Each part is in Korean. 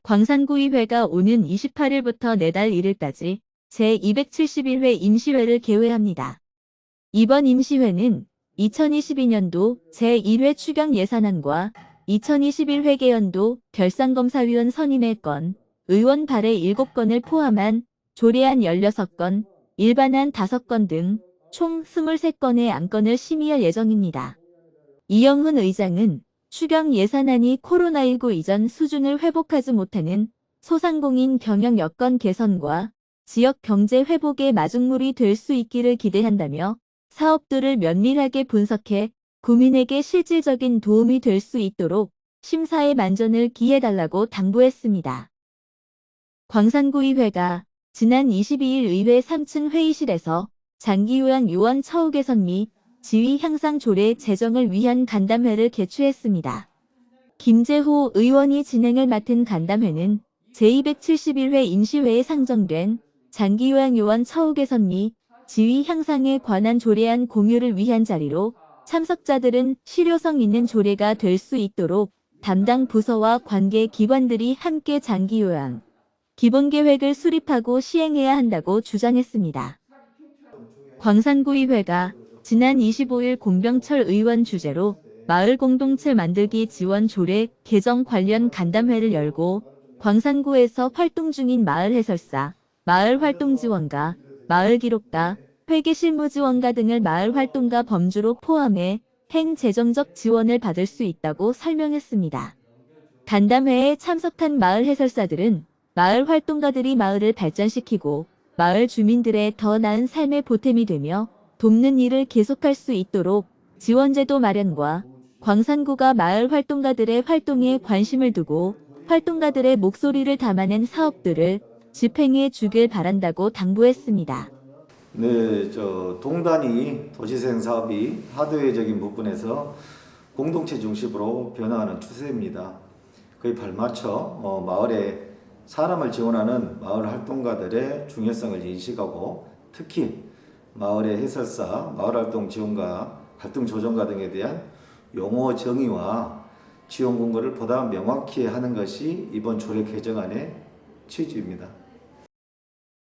광산구의회가 오는 28일부터 내달 1일까지 제271회 임시회를 개회합니다. 이번 임시회는 2022년도 제1회 추경 예산안과 2021회계연도 결산검사위원 선임의 건, 의원 발의 7건을 포함한 조례안 16건, 일반안 5건 등 총 23건의 안건을 심의할 예정입니다. 이영훈 의장은 추경 예산안이 코로나19 이전 수준을 회복하지 못하는 소상공인 경영 여건 개선과 지역 경제 회복의 마중물이 될 수 있기를 기대한다며 사업들을 면밀하게 분석해 국민에게 실질적인 도움이 될 수 있도록 심사에 만전을 기해달라고 당부했습니다. 광산구의회가 지난 22일 의회 3층 회의실에서 장기요양 요원 처우 개선 및 지위 향상 조례 제정을 위한 간담회를 개최했습니다. 김재호 의원이 진행을 맡은 간담회는 제271회 임시회에 상정된 장기요양 요원 처우 개선 및 지위 향상에 관한 조례안 공유를 위한 자리로 참석자들은 실효성 있는 조례가 될 수 있도록 담당 부서와 관계 기관들이 함께 장기요양 기본계획을 수립하고 시행해야 한다고 주장했습니다. 광산구의회가 지난 25일 공병철 의원 주재로 마을 공동체 만들기 지원 조례 개정 관련 간담회를 열고 광산구에서 활동 중인 마을 해설사, 마을 활동 지원가, 마을 기록가, 회계 실무 지원가 등을 마을 활동가 범주로 포함해 행재정적 지원을 받을 수 있다고 설명했습니다. 간담회에 참석한 마을 해설사들은 마을 활동가들이 마을을 발전시키고 마을 주민들의 더 나은 삶의 보탬이 되며 돕는 일을 계속할 수 있도록 지원제도 마련과 광산구가 마을 활동가들의 활동에 관심을 두고 활동가들의 목소리를 담아낸 사업들을 집행해 주길 바란다고 당부했습니다. 네, 동단위 도시재생 사업이 하드웨어적인 부분에서 공동체 중심으로 변화하는 추세입니다. 그에 발맞춰 마을에 사람을 지원하는 마을 활동가들의 중요성을 인식하고 특히 마을의 해설사, 마을활동 지원가, 갈등 조정가 등에 대한 용어 정의와 지원 공고를 보다 명확히 하는 것이 이번 조례 개정안의 취지입니다.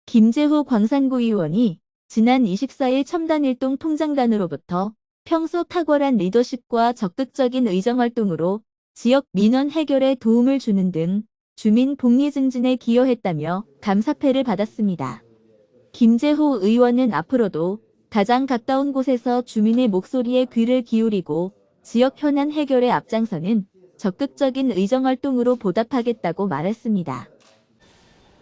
김재호 광산구 의원이 지난 24일 첨단일동 통장단으로부터 평소 탁월한 리더십과 적극적인 의정활동으로 지역 민원 해결에 도움을 주는 등 주민 복리 증진에 기여했다며 감사패를 받았습니다. 김재호 의원은 앞으로도 가장 가까운 곳에서 주민의 목소리에 귀를 기울이고 지역 현안 해결에 앞장서는 적극적인 의정활동으로 보답하겠다고 말했습니다.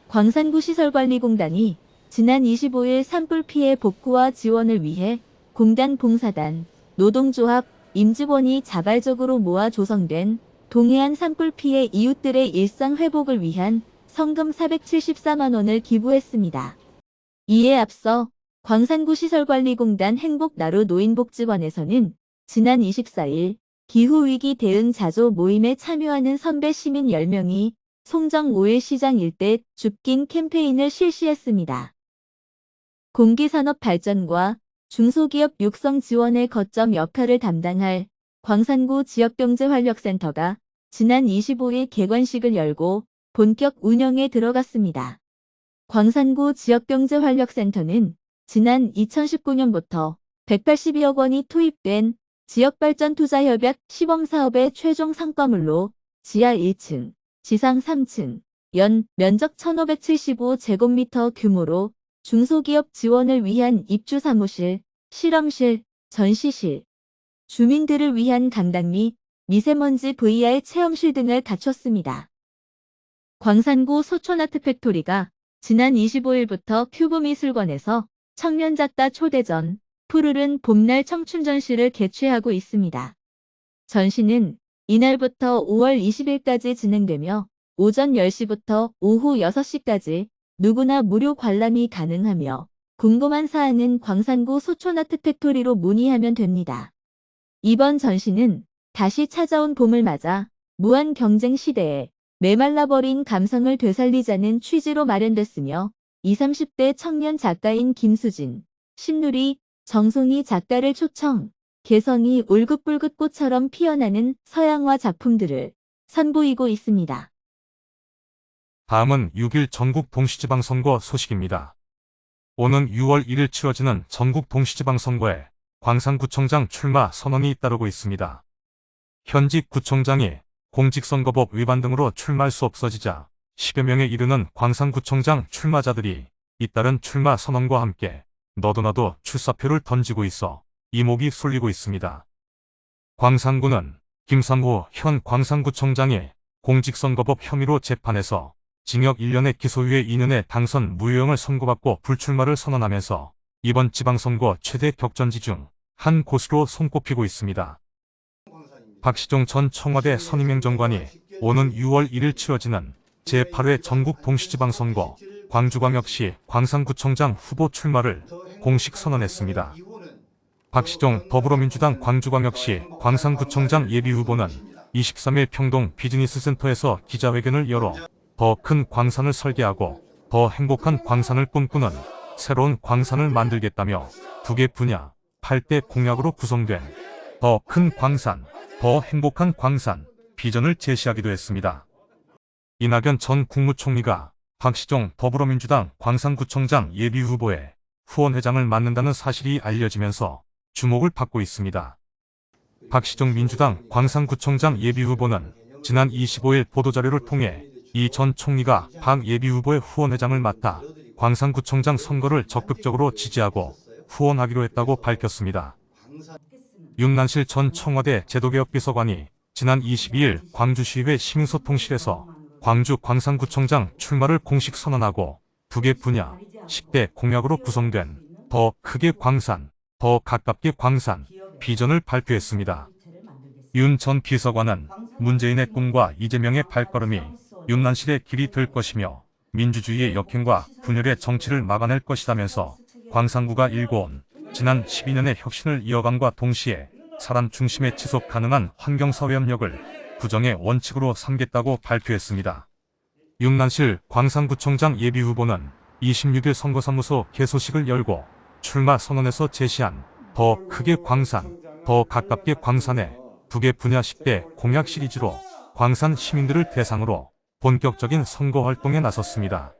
광산구 시설관리공단이 지난 25일 산불 피해 복구와 지원을 위해 공단 봉사단, 노동조합, 임직원이 자발적으로 모아 조성된 동해안 산불 피해 이웃들의 일상 회복을 위한 성금 474만 원을 기부했습니다. 이에 앞서 광산구 시설관리공단 행복나루 노인복지관에서는 지난 24일 기후위기 대응 자조 모임에 참여하는 선배 시민 10명이 송정 5일 시장 일대 줍긴 캠페인을 실시했습니다. 공기산업 발전과 중소기업 육성 지원의 거점 역할을 담당할 광산구 지역경제활력센터가 지난 25일 개관식을 열고 본격 운영에 들어갔습니다. 광산구 지역경제활력센터는 지난 2019년부터 182억 원이 투입된 지역발전투자협약 시범사업의 최종 성과물로 지하 1층, 지상 3층, 연 면적 1575제곱미터 규모로 중소기업 지원을 위한 입주사무실, 실험실, 전시실, 주민들을 위한 강당 및 미세먼지 VR 체험실 등을 갖췄습니다. 광산구 소촌아트 팩토리가 지난 25일부터 큐브미술관에서 청년작가 초대전, 푸르른 봄날 청춘전시를 개최하고 있습니다. 전시는 이날부터 5월 20일까지 진행되며 오전 10시부터 오후 6시까지 누구나 무료 관람이 가능하며 궁금한 사항은 광산구 소촌아트 팩토리로 문의하면 됩니다. 이번 전시는 다시 찾아온 봄을 맞아 무한 경쟁 시대에 메말라버린 감성을 되살리자는 취지로 마련됐으며 20, 30대 청년 작가인 김수진, 신누리, 정송이 작가를 초청, 개성이 울긋불긋 꽃처럼 피어나는 서양화 작품들을 선보이고 있습니다. 다음은 6일 전국 동시지방선거 소식입니다. 오는 6월 1일 치러지는 전국 동시지방선거에 광산구청장 출마 선언이 잇따르고 있습니다. 현직 구청장이 공직선거법 위반 등으로 출마할 수 없어지자 10여 명에 이르는 광산구청장 출마자들이 잇따른 출마 선언과 함께 너도나도 출사표를 던지고 있어 이목이 쏠리고 있습니다. 광산구는 김삼호 현 광산구청장이 공직선거법 혐의로 재판에서 징역 1년에 기소유예 2년에 당선 무효형을 선고받고 불출마를 선언하면서 이번 지방선거 최대 격전지 중 한 곳으로 손꼽히고 있습니다. 박시종 전 청와대 선임행정관이 오는 6월 1일 치러지는 제8회 전국 동시지방선거 광주광역시 광산구청장 후보 출마를 공식 선언했습니다. 박시종 더불어민주당 광주광역시 광산구청장 예비후보는 23일 평동 비즈니스센터에서 기자회견을 열어 더 큰 광산을 설계하고 더 행복한 광산을 꿈꾸는 새로운 광산을 만들겠다며 두 개 분야 8대 공약으로 구성된 더 큰 광산, 더 행복한 광산 비전을 제시하기도 했습니다. 이낙연 전 국무총리가 박시종 더불어민주당 광산구청장 예비후보에 후원회장을 맡는다는 사실이 알려지면서 주목을 받고 있습니다. 박시종 민주당 광산구청장 예비후보는 지난 25일 보도자료를 통해 이 전 총리가 박 예비후보의 후원회장을 맡아 광산구청장 선거를 적극적으로 지지하고 후원하기로 했다고 밝혔습니다. 윤난실 전 청와대 제도개혁비서관이 지난 22일 광주시의회 시민소통실에서 광주 광산구청장 출마를 공식 선언하고 두 개 분야 10대 공약으로 구성된 더 크게 광산, 더 가깝게 광산 비전을 발표했습니다. 윤 전 비서관은 문재인의 꿈과 이재명의 발걸음이 윤난실의 길이 될 것이며 민주주의의 역행과 분열의 정치를 막아낼 것이라면서 광산구가 일궈온 지난 12년의 혁신을 이어감과 동시에 사람 중심의 지속 가능한 환경사회협력을 구정의 원칙으로 삼겠다고 발표했습니다. 윤난실 광산구청장 예비후보는 26일 선거사무소 개소식을 열고 출마 선언에서 제시한 더 크게 광산, 더 가깝게 광산의 두 개 분야 10대 공약 시리즈로 광산 시민들을 대상으로 본격적인 선거 활동에 나섰습니다.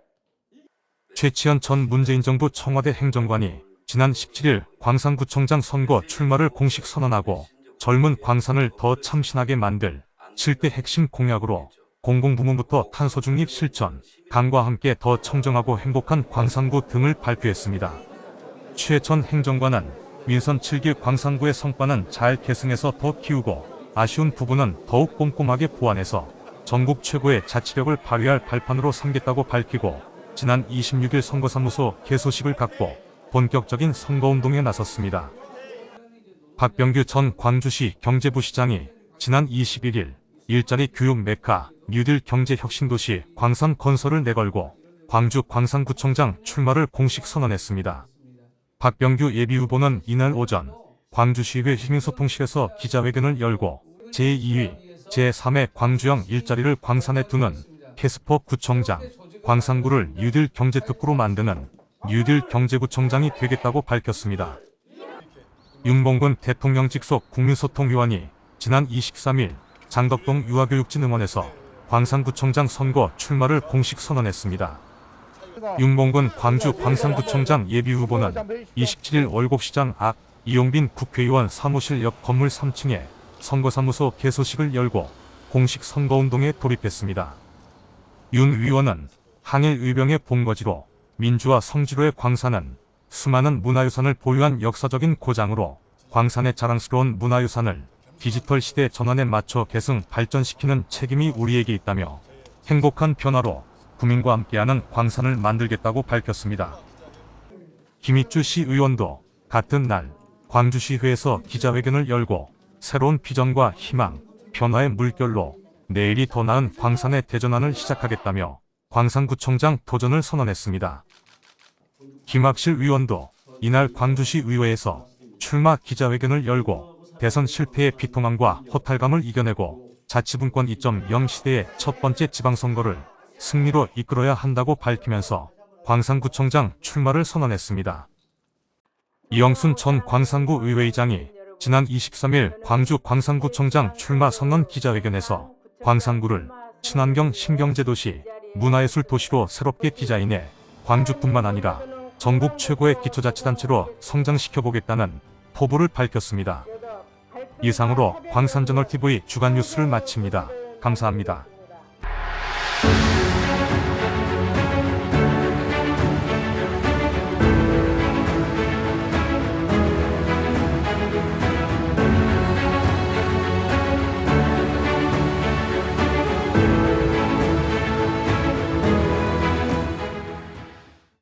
최치현 전 문재인 정부 청와대 행정관이 지난 17일 광산구청장 선거 출마를 공식 선언하고 젊은 광산을 더 참신하게 만들 7대 핵심 공약으로 공공부문부터 탄소중립 실천, 강과 함께 더 청정하고 행복한 광산구 등을 발표했습니다. 최 전 행정관은 민선 7기 광산구의 성과는 잘 계승해서 더 키우고 아쉬운 부분은 더욱 꼼꼼하게 보완해서 전국 최고의 자치력을 발휘할 발판으로 삼겠다고 밝히고 지난 26일 선거사무소 개소식을 갖고 본격적인 선거운동에 나섰습니다. 박병규 전 광주시 경제부시장이 지난 21일 일자리 교육 메카 뉴딜 경제혁신도시 광산 건설을 내걸고 광주 광산구청장 출마를 공식 선언했습니다. 박병규 예비후보는 이날 오전 광주시의회 시민소통실에서 기자회견을 열고 제2위, 제3회 광주형 일자리를 광산에 두는 캐스퍼 구청장, 광산구를 뉴딜 경제특구로 만드는 뉴딜 경제구청장이 되겠다고 밝혔습니다. 윤봉근 대통령 직속 국민소통위원이 지난 23일 장덕동 유아교육진흥원에서 광산구청장 선거 출마를 공식 선언했습니다. 윤봉근 광주 광산구청장 예비후보는 27일 월곡시장 앞 이용빈 국회의원 사무실 옆 건물 3층에 선거사무소 개소식을 열고 공식 선거운동에 돌입했습니다. 윤 의원은 항일 의병의 본거지로 민주화 성지로의 광산은 수많은 문화유산을 보유한 역사적인 고장으로 광산의 자랑스러운 문화유산을 디지털 시대 전환에 맞춰 계승 발전시키는 책임이 우리에게 있다며 행복한 변화로 구민과 함께하는 광산을 만들겠다고 밝혔습니다. 김익주 시의원도 같은 날 광주시의회에서 기자회견을 열고 새로운 비전과 희망, 변화의 물결로 내일이 더 나은 광산의 대전환을 시작하겠다며 광산구청장 도전을 선언했습니다. 김학실 의원도 이날 광주시 의회에서 출마 기자회견을 열고 대선 실패의 비통함과 허탈감을 이겨내고 자치분권 2.0 시대의 첫 번째 지방선거를 승리로 이끌어야 한다고 밝히면서 광산구청장 출마를 선언했습니다. 이영순 전 광산구 의회의장이 지난 23일 광주 광산구청장 출마 선언 기자회견에서 광산구를 친환경 신경제도시, 문화예술 도시로 새롭게 디자인해 광주뿐만 아니라 전국 최고의 기초자치단체로 성장시켜보겠다는 포부를 밝혔습니다. 이상으로 광산저널TV 주간 뉴스를 마칩니다. 감사합니다.